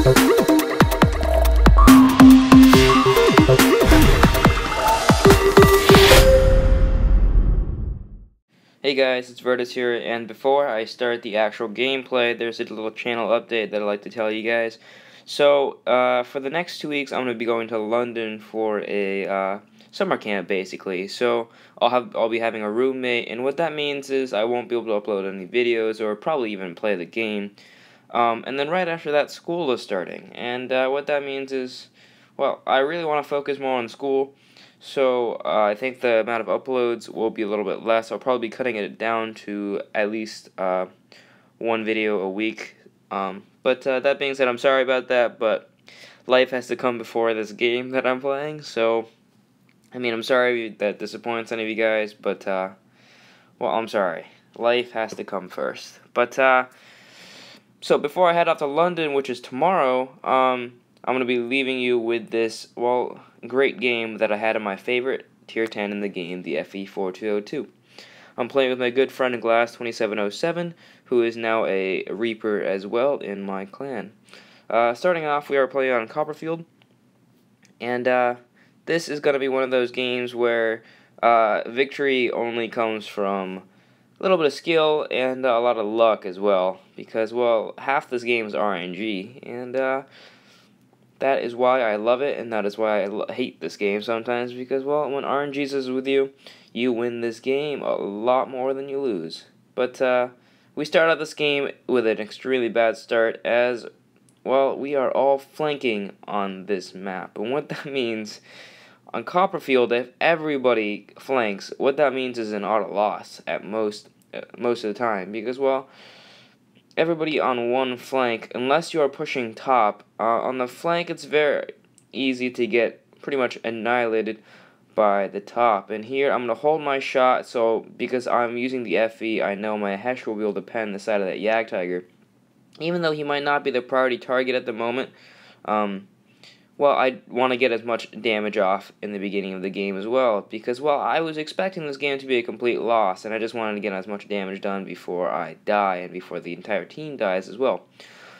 Hey guys, it's Vertus here, and before I start the actual gameplay, there's a little channel update that I'd like to tell you guys. So, for the next 2 weeks, I'm going to be going to London for a summer camp, basically. So, I'll be having a roommate, and what that means is I won't be able to upload any videos or probably even play the game. And then right after that, school is starting, and what that means is, well, I really want to focus more on school. So I think the amount of uploads will be a little bit less. I'll probably be cutting it down to at least one video a week. But that being said, I'm sorry about that, but life has to come before this game that I'm playing. So, I mean, I'm sorry that disappoints any of you guys, but, well, I'm sorry. Life has to come first. But, so before I head off to London, which is tomorrow, I'm going to be leaving you with this, well, great game that I had in my favorite tier 10 in the game, the FV4202. I'm playing with my good friend Glass2707, who is now a Reaper as well in my clan. Starting off, we are playing on Copperfield, and this is going to be one of those games where victory only comes from a little bit of skill and a lot of luck as well, because, well, half this game is RNG, and that is why I love it, and that is why I hate this game sometimes, because, well, when RNG is with you, you win this game a lot more than you lose. But, we start out this game with an extremely bad start, as, well, we are all flanking on this map. And what that means, on Copperfield, if everybody flanks, what that means is an auto loss at most of the time, because, well, everybody on one flank, unless you are pushing top, on the flank it's very easy to get pretty much annihilated by the top. And here I'm going to hold my shot, so because I'm using the FV, I know my Hesh will be able to pen the side of that Yag Tiger. Even though he might not be the priority target at the moment, well, I want to get as much damage off in the beginning of the game as well, because, well, I was expecting this game to be a complete loss, and I just wanted to get as much damage done before I die, and before the entire team dies as well.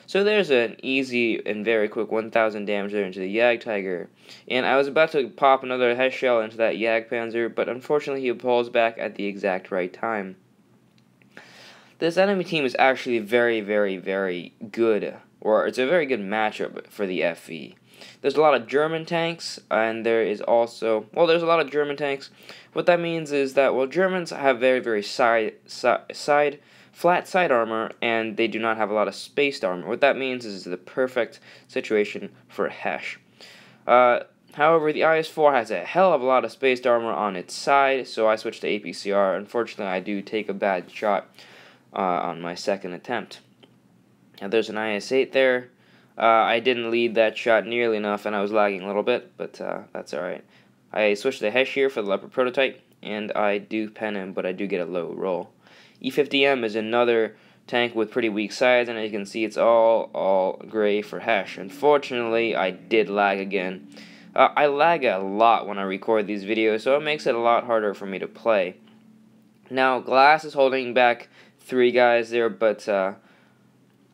So there's an easy and very quick 1,000 damage there into the Yag Tiger, and I was about to pop another Hesh Shell into that Yag Panzer, but unfortunately he pulls back at the exact right time. This enemy team is actually very, very, very good, or it's a very good matchup for the FV. There's a lot of German tanks, and there is also, well, there's a lot of German tanks. What that means is that, well, Germans have very, very flat side armor, and they do not have a lot of spaced armor. What that means is the perfect situation for Hesh. However, the IS-4 has a hell of a lot of spaced armor on its side, so I switched to APCR. Unfortunately, I do take a bad shot on my second attempt. Now, there's an IS-8 there. I didn't lead that shot nearly enough, and I was lagging a little bit, but that's alright. I switched to Hesh here for the Leopard prototype, and I do pen him, but I do get a low roll. E50M is another tank with pretty weak sides, and as you can see, it's all gray for Hesh. Unfortunately, I did lag again. I lag a lot when I record these videos, so it makes it a lot harder for me to play. Now, Glass is holding back 3 guys there, but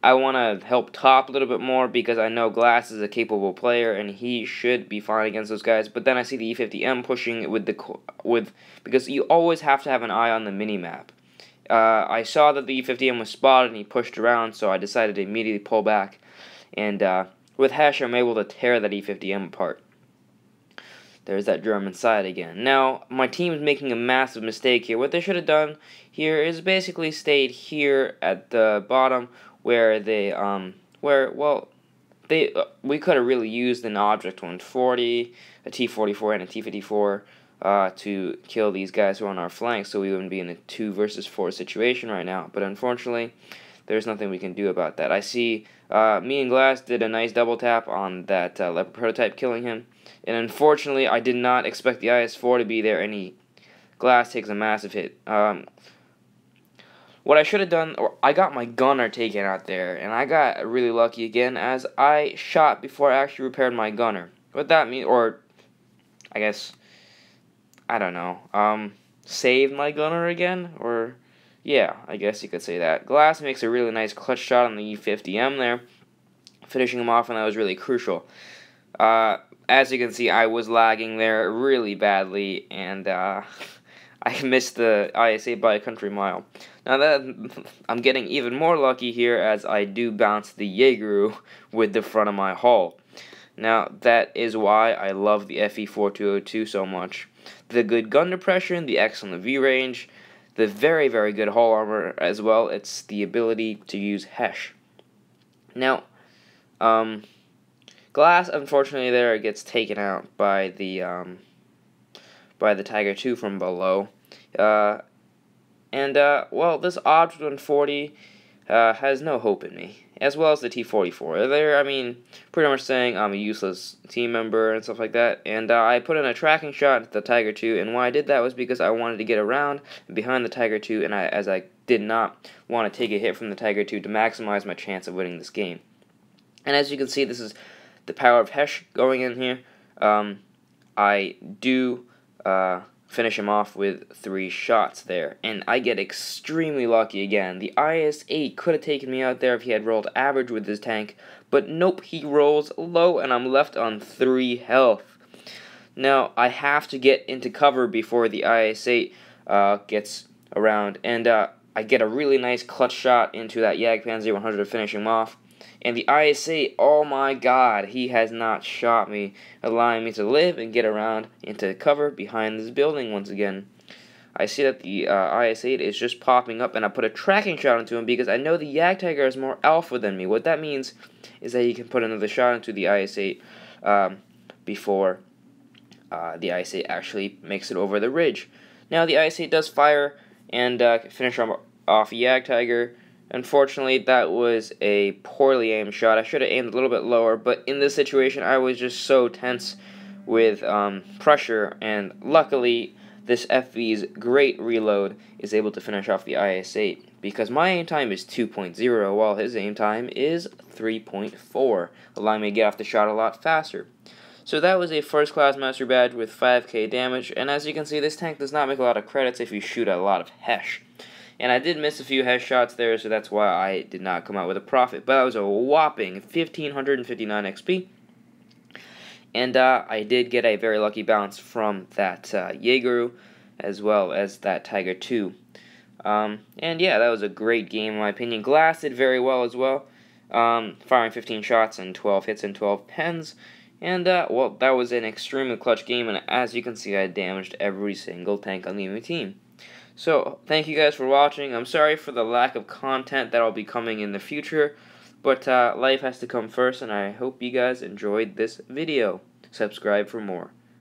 I want to help top a little bit more, because I know Glass is a capable player and he should be fine against those guys. But then I see the E50M pushing because you always have to have an eye on the minimap. I saw that the E50M was spotted and he pushed around, so I decided to immediately pull back. And with Hesh, I'm able to tear that E50M apart. There's that German side again. Now, my team is making a massive mistake here. What they should have done here is basically stayed here at the bottom, where they, we could have really used an Object 140, a T-44, and a T-54 to kill these guys who are on our flank, so we wouldn't be in a 2 versus 4 situation right now. But unfortunately, there's nothing we can do about that. I see me and Glass did a nice double tap on that Leopard prototype, killing him. And unfortunately, I did not expect the IS-4 to be there, and Glass takes a massive hit. What I should have done, or I got my gunner taken out there, and I got really lucky again, as I shot before I actually repaired my gunner. What that means, or I guess, I don't know, saved my gunner again, or yeah, I guess you could say that. Glass makes a really nice clutch shot on the E50M there. finishing him off, and that was really crucial. As you can see, I was lagging there really badly, and I missed the IS-8 by a country mile. Now that I'm getting even more lucky here, as I do bounce the Jaeger with the front of my hull. Now that is why I love the FV4202 so much. The good gun depression, the excellent view range, the very, very good hull armor as well. It's the ability to use HESH. Now, glass, unfortunately, there gets taken out by the Tiger II from below. Well, this Object 140 has no hope in me, as well as the T-44. They're, pretty much saying I'm a useless team member and stuff like that. And I put in a tracking shot at the Tiger II, and why I did that was because I wanted to get around behind the Tiger II, and as I did not want to take a hit from the Tiger II to maximize my chance of winning this game. And as you can see, this is the power of HESH going in here. I do finish him off with 3 shots there, and I get extremely lucky again. The IS-8 could have taken me out there if he had rolled average with his tank, but nope, he rolls low, and I'm left on 3 health. Now, I have to get into cover before the IS-8 gets around, and I get a really nice clutch shot into that Jagdpanzer 100 to finish him off. And the IS-8, oh my god, he has not shot me, allowing me to live and get around into cover behind this building once again. I see that the IS-8 is just popping up, and I put a tracking shot into him because I know the Jagdtiger is more alpha than me. What that means is that you can put another shot into the IS-8 before the IS-8 actually makes it over the ridge. Now, the IS-8 does fire and finish off Jagdtiger. Unfortunately, that was a poorly aimed shot. I should have aimed a little bit lower, but in this situation, I was just so tense with pressure, and luckily, this FV's great reload is able to finish off the IS-8, because my aim time is 2.0, while his aim time is 3.4, allowing me to get off the shot a lot faster. So that was a first-class master badge with 5k damage, and as you can see, this tank does not make a lot of credits if you shoot a lot of HESH. And I did miss a few HESH shots there, so that's why I did not come out with a profit. But that was a whopping 1,559 XP. And I did get a very lucky bounce from that Jaeger, as well as that Tiger II. And yeah, that was a great game in my opinion. Glass did very well as well, firing 15 shots and 12 hits and 12 pens. And, well, that was an extremely clutch game, and as you can see, I damaged every single tank on the enemy team. So, thank you guys for watching. I'm sorry for the lack of content that will be coming in the future, but life has to come first, and I hope you guys enjoyed this video. Subscribe for more.